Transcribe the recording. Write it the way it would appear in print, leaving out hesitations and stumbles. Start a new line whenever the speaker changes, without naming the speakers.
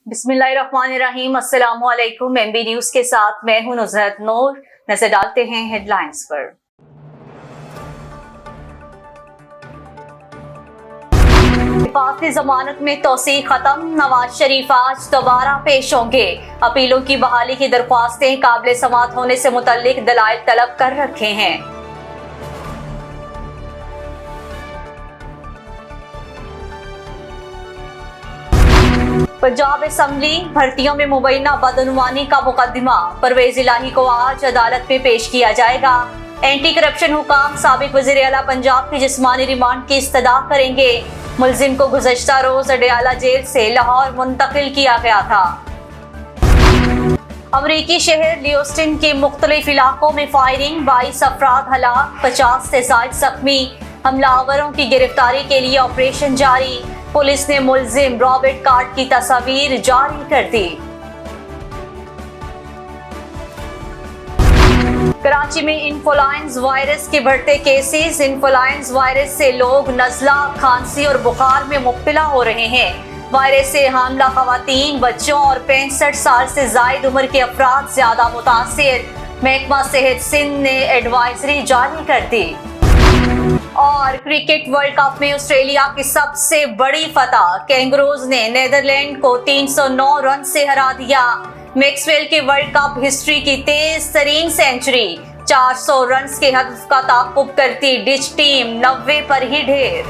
बिस्मिल्लाहिर्रहमानिर्रहीम। अस्सलामुअलैकुम। MB news के साथ मैं हूं नुज़हत नूर। नजर डालते हैं हेडलाइंस पर। हिफाज़ती जमानत में तौसीक़ खत्म, नवाज शरीफ आज दोबारा पेश होंगे। अपीलों की बहाली की दरख्वास्तें काबिल समाअत होने से मुतल्लिक दलाइल तलब कर रखे हैं। पंजाब असेंबली भर्तियों में मुबैना बदअनवानी का मुकदमा परवेज इलाही को आज अदालत में पेश किया जाएगा। एंटी करप्शन हुकाम साबिक वज़ीर आला पंजाब की जिस्मानी रिमांड की इस्तदा करेंगे। मुलजिम को गुज़श्ता रोज अडयाला जेल से लाहौर मुंतकिल किया गया था। अमरीकी शहर ल्यूस्टन के मुख्तलिफ इलाकों में फायरिंग, 22 अफराद हलाक, 50 से ज़ायद जख्मी। हमलावरों की गिरफ्तारी के लिए ऑपरेशन जारी। पुलिस ने मुलजिम रॉबर्ट कार्ड की तस्वीर जारी कर दी। कराची में इन्फ्लुएंजा वायरस के बढ़ते केसेस। इन्फ्लुएंजा वायरस से लोग नज़ला, खांसी और बुखार में मुब्तला हो रहे हैं। वायरस से हामला खवातीन, बच्चों और 65 साल से जायद उम्र के अफराद ज्यादा मुतासिर। महकमा सेहत सिंध ने एडवाइजरी जारी कर दी। और क्रिकेट वर्ल्ड कप में ऑस्ट्रेलिया की सबसे बड़ी फतह, कैंगरूज ने नीदरलैंड को 309 रन से हरा दिया। मैक्सवेल के वर्ल्ड कप हिस्ट्री की तेज तरीन सेंचुरी, 400 रन के हदफ का ताक़ुब करती डिच टीम 90 पर ही ढेर।